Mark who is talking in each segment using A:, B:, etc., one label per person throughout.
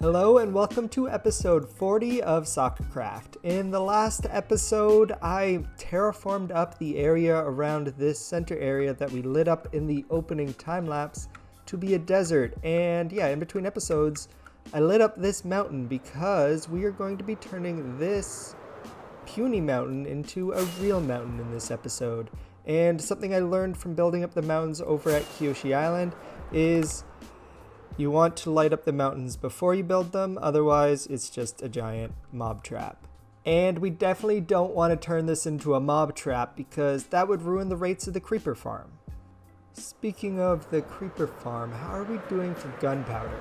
A: Hello and welcome to episode 40 of Shulker. In the last episode, I terraformed up the area around this center area that we lit up in the opening time lapse to be a desert. And yeah, in between episodes, I lit up this mountain because we are going to be turning this puny mountain into a real mountain in this episode. And something I learned from building up the mountains over at Kyoshi Island is you want to light up the mountains before you build them, otherwise it's just a giant mob trap. And we definitely don't want to turn this into a mob trap because that would ruin the rates of the creeper farm. Speaking of the creeper farm, how are we doing for gunpowder?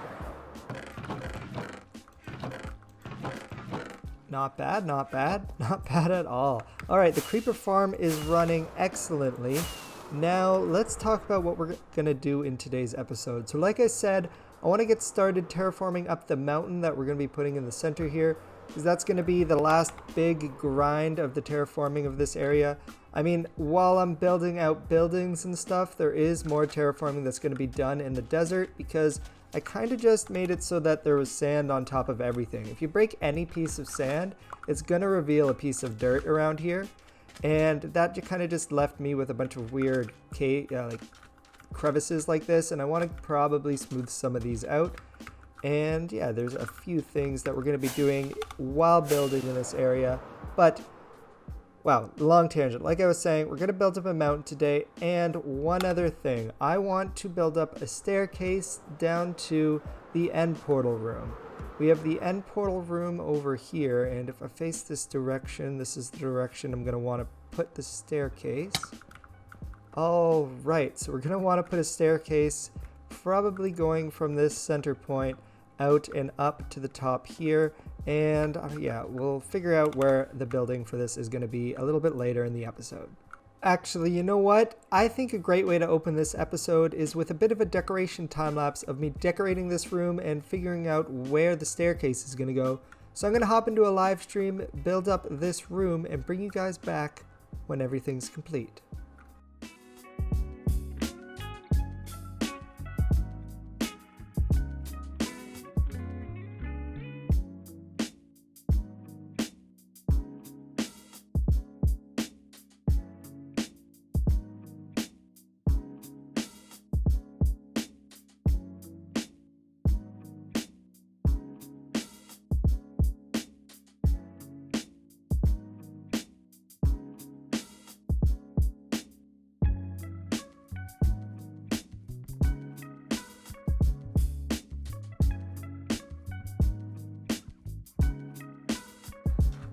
A: Not bad, not bad, not bad at all. Alright, the creeper farm is running excellently. Now, let's talk about what we're going to do in today's episode. So like I said, I want to get started terraforming up the mountain that we're going to be putting in the center here, because that's going to be the last big grind of the terraforming of this area. I mean, while I'm building out buildings and stuff, there is more terraforming that's going to be done in the desert, because I kind of just made it so that there was sand on top of everything. If you break any piece of sand, it's going to reveal a piece of dirt around here. And that kind of just left me with a bunch of weird crevices like this, and I want to probably smooth some of these out. And yeah, there's a few things that we're going to be doing while building in this area. But wow, long tangent. Like I was saying, we're going to build up a mountain today. And one other thing, I want to build up a staircase down to the end portal room. We have the end portal room over here, and if I face this direction, this is the direction I'm going to want to put the staircase. All right, so we're going to want to put a staircase probably going from this center point out and up to the top here. And yeah, we'll figure out where the building for this is going to be a little bit later in the episode. Actually, you know what? I think a great way to open this episode is with a bit of a decoration time-lapse of me decorating this room and figuring out where the staircase is going to go. So I'm going to hop into a live stream, build up this room, and bring you guys back when everything's complete.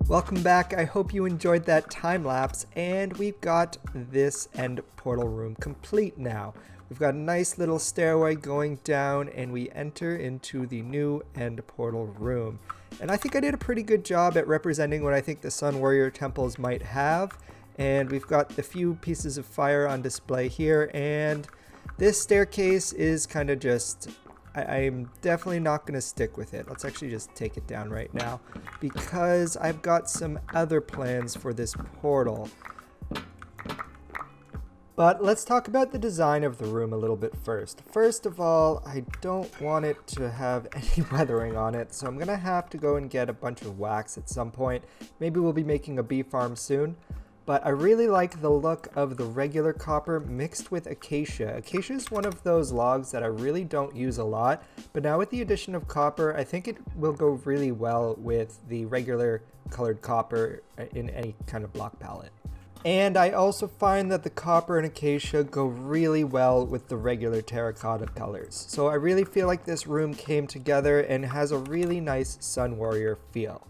A: Welcome back. I hope you enjoyed that time lapse, and we've got this end portal room complete now. We've got a nice little stairway going down, and we enter into the new end portal room. And I think I did a pretty good job at representing what I think the Sun Warrior temples might have. And we've got a few pieces of fire on display here, and this staircase is kind of just I'm definitely not going to stick with it. Let's actually just take it down right now because I've got some other plans for this portal. But let's talk about the design of the room a little bit first. First of all, I don't want it to have any weathering on it, so I'm going to have to go and get a bunch of wax at some point. Maybe we'll be making a bee farm soon. But I really like the look of the regular copper mixed with acacia. Acacia is one of those logs that I really don't use a lot, but now with the addition of copper, I think it will go really well with the regular colored copper in any kind of block palette. And I also find that the copper and acacia go really well with the regular terracotta colors. So I really feel like this room came together and has a really nice Sun Warrior feel.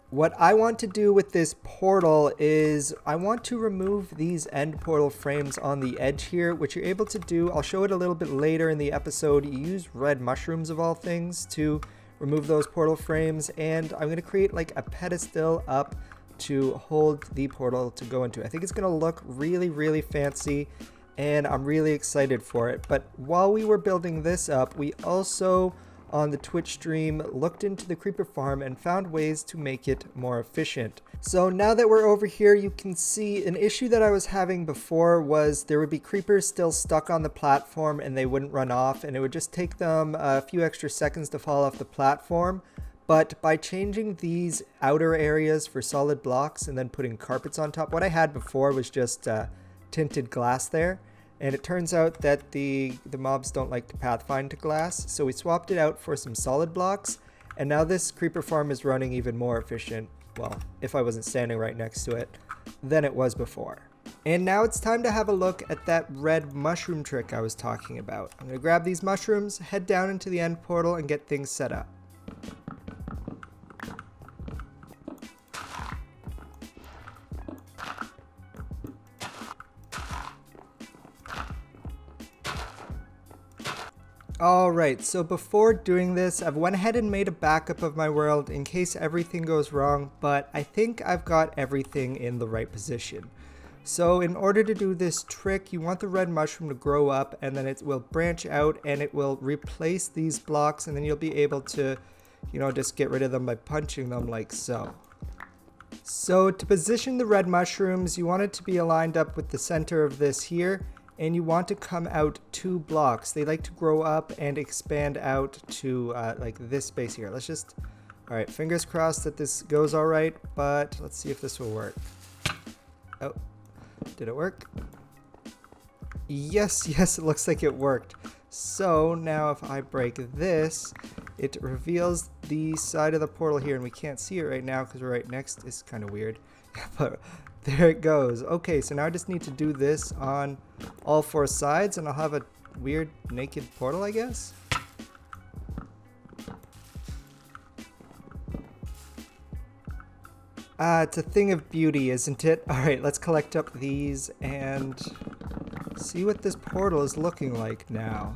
A: What I want to do with this portal is I want to remove these end portal frames on the edge here, which you're able to do. I'll show it a little bit later in the episode. You use red mushrooms of all things to remove those portal frames, and I'm going to create like a pedestal up to hold the portal to go into. I think it's going to look really, really fancy, and I'm really excited for it. But while we were building this up, we also on the Twitch stream looked into the creeper farm and found ways to make it more efficient. So now that we're over here, you can see an issue that I was having before was there would be creepers still stuck on the platform and they wouldn't run off, and it would just take them a few extra seconds to fall off the platform. But by changing these outer areas for solid blocks and then putting carpets on top, what I had before was just tinted glass there. And it turns out that the mobs don't like to pathfind to glass. So we swapped it out for some solid blocks. And now this creeper farm is running even more efficient. Well, if I wasn't standing right next to it, than it was before. And now it's time to have a look at that red mushroom trick I was talking about. I'm going to grab these mushrooms, head down into the end portal, and get things set up. Alright, so before doing this, I've went ahead and made a backup of my world in case everything goes wrong, but I think I've got everything in the right position. So in order to do this trick, you want the red mushroom to grow up, and then it will branch out and it will replace these blocks, and then you'll be able to, just get rid of them by punching them like so. So to position the red mushrooms, you want it to be aligned up with the center of this here. And you want to come out 2 blocks. They like to grow up and expand out to like this space here. Alright, fingers crossed that this goes alright, but let's see if this will work. Oh, did it work? Yes, it looks like it worked. So now if I break this, it reveals the side of the portal here, and we can't see it right now because we're right next. It's kind of weird, but there it goes. Okay, so now I just need to do this on all 4 sides, and I'll have a weird naked portal, I guess. It's a thing of beauty, isn't it? Alright, let's collect up these and see what this portal is looking like now.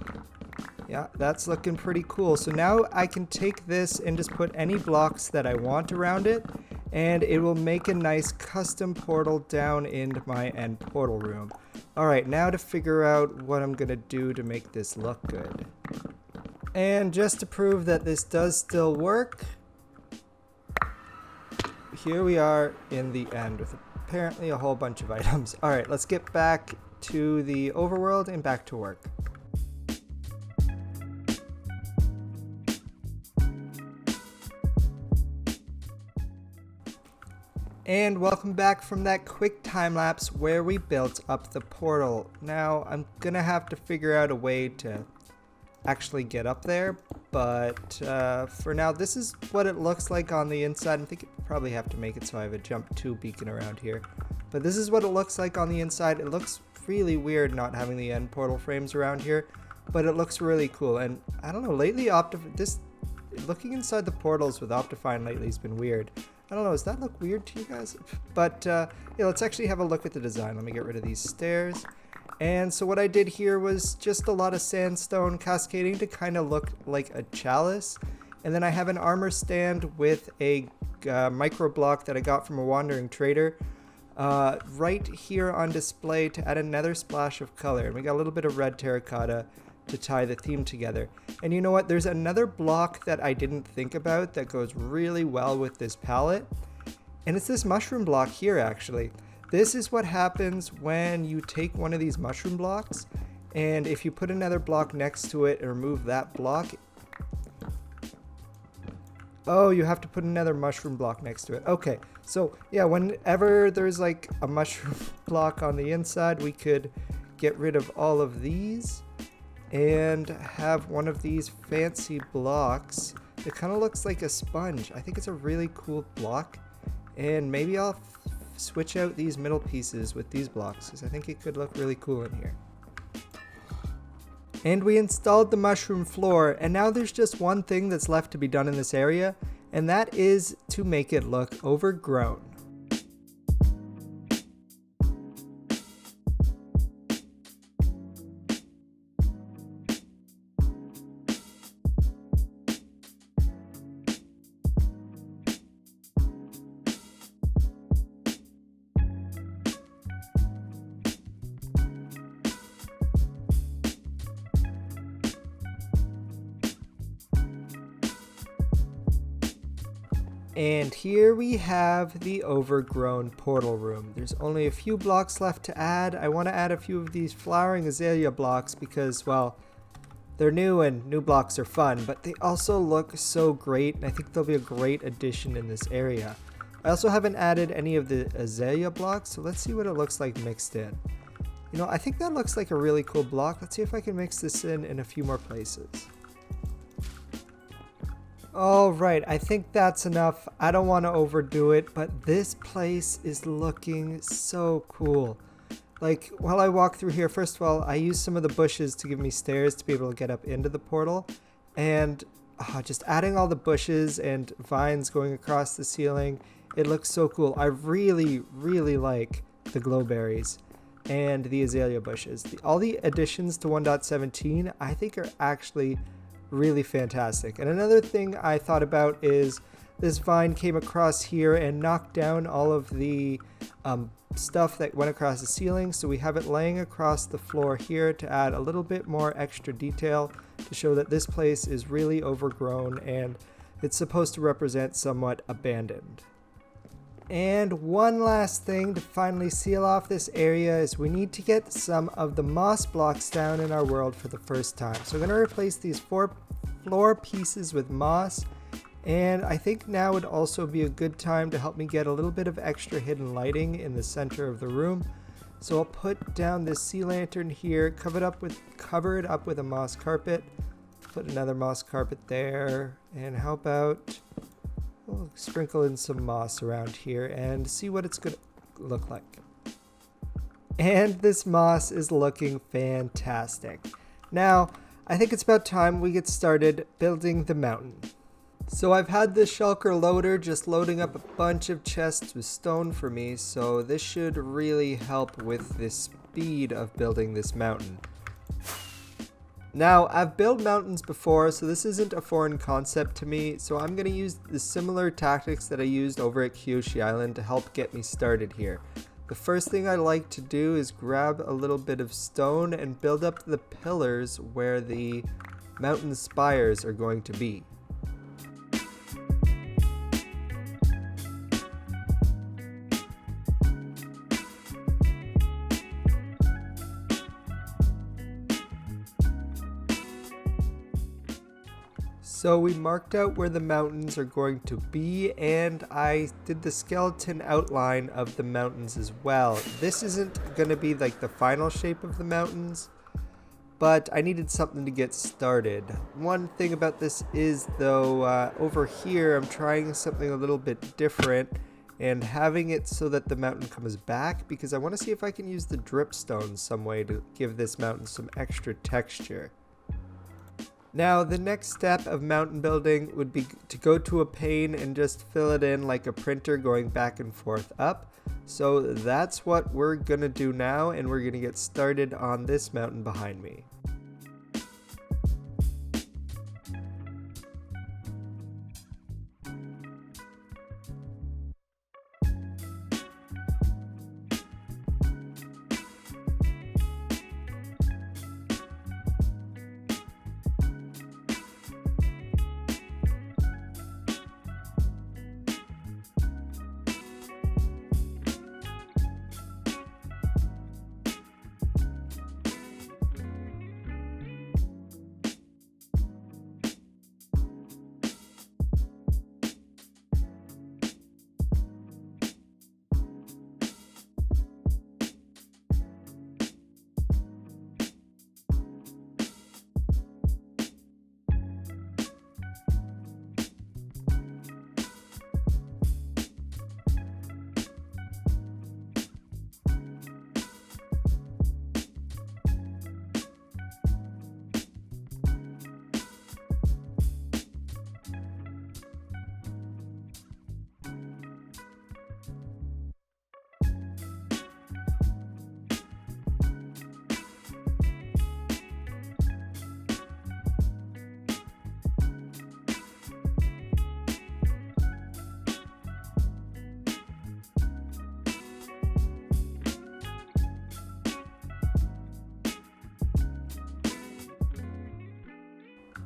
A: Yeah, that's looking pretty cool. So now I can take this and just put any blocks that I want around it, and it will make a nice custom portal down into my end portal room. Alright, now to figure out what I'm gonna do to make this look good. And just to prove that this does still work, here we are in the end with apparently a whole bunch of items. Alright, let's get back to the overworld and back to work. And welcome back from that quick time lapse where we built up the portal. Now I'm gonna have to figure out a way to actually get up there, but for now this is what it looks like on the inside. I think I probably have to make it so I have a jump 2 beacon around here. But this is what it looks like on the inside. It looks really weird not having the end portal frames around here, but it looks really cool. And I don't know, lately looking inside the portals with Optifine lately has been weird. I don't know, does that look weird to you guys? But yeah, let's actually have a look at the design. Let me get rid of these stairs. And so what I did here was just a lot of sandstone cascading to kind of look like a chalice. And then I have an armor stand with a micro block that I got from a wandering trader right here on display to add another splash of color. And we got a little bit of red terracotta to tie the theme together. And you know what? There's another block that I didn't think about that goes really well with this palette. And it's this mushroom block here, actually. This is what happens when you take one of these mushroom blocks, and if you put another block next to it and remove that block. Oh, you have to put another mushroom block next to it. Okay, so yeah, whenever there's like a mushroom block on the inside, we could get rid of all of these and have one of these fancy blocks. It kind of looks like a sponge. I think it's a really cool block, and maybe I'll switch out these middle pieces with these blocks because I think it could look really cool in here. And we installed the mushroom floor, and now there's just one thing that's left to be done in this area, and that is to make it look overgrown. And here we have the overgrown portal room. There's only a few blocks left to add. I want to add a few of these flowering azalea blocks because, well, they're new and new blocks are fun, but they also look so great, and I think they'll be a great addition in this area. I also haven't added any of the azalea blocks, so let's see what it looks like mixed in. You know, I think that looks like a really cool block. Let's see if I can mix this in a few more places. All right, I think that's enough. I don't want to overdo it, but this place is looking so cool. Like, while I walk through here, first of all, I use some of the bushes to give me stairs to be able to get up into the portal. And just adding all the bushes and vines going across the ceiling, it looks so cool. I really, really like the glowberries and the azalea bushes. All the additions to 1.17, I think are actually really fantastic. And another thing I thought about is this vine came across here and knocked down all of the stuff that went across the ceiling, so we have it laying across the floor here to add a little bit more extra detail to show that this place is really overgrown and it's supposed to represent somewhat abandoned. And one last thing to finally seal off this area is we need to get some of the moss blocks down in our world for the first time. So I'm going to replace these 4 floor pieces with moss, and I think now would also be a good time to help me get a little bit of extra hidden lighting in the center of the room. So I'll put down this sea lantern here, cover it up with a moss carpet, put another moss carpet there, and how about we'll sprinkle in some moss around here and see what it's going to look like. And this moss is looking fantastic. Now, I think it's about time we get started building the mountain. So I've had this shulker loader just loading up a bunch of chests with stone for me, so this should really help with the speed of building this mountain. Now, I've built mountains before, so this isn't a foreign concept to me, so I'm going to use the similar tactics that I used over at Kyoshi Island to help get me started here. The first thing I like to do is grab a little bit of stone and build up the pillars where the mountain spires are going to be. So we marked out where the mountains are going to be, and I did the skeleton outline of the mountains as well. This isn't going to be like the final shape of the mountains, but I needed something to get started. One thing about this is, though, over here I'm trying something a little bit different and having it so that the mountain comes back, because I want to see if I can use the dripstone some way to give this mountain some extra texture. Now, the next step of mountain building would be to go to a pane and just fill it in like a printer going back and forth up. So that's what we're gonna do now, and we're gonna get started on this mountain behind me.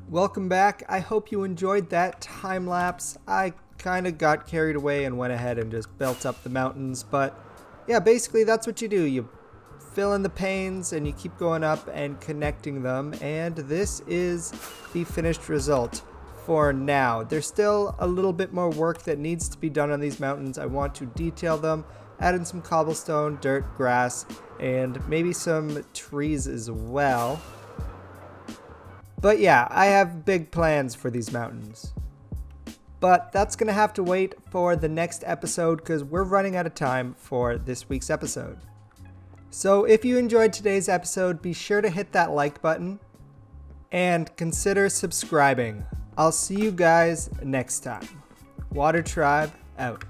A: Welcome back. I hope you enjoyed that time lapse. I kind of got carried away and went ahead and just built up the mountains. But yeah, basically that's what you do. You fill in the panes and you keep going up and connecting them, and this is the finished result for now. There's still a little bit more work that needs to be done on these mountains. I want to detail them, add in some cobblestone, dirt, grass, and maybe some trees as well. But yeah, I have big plans for these mountains. But that's going to have to wait for the next episode because we're running out of time for this week's episode. So if you enjoyed today's episode, be sure to hit that like button and consider subscribing. I'll see you guys next time. Water Tribe out.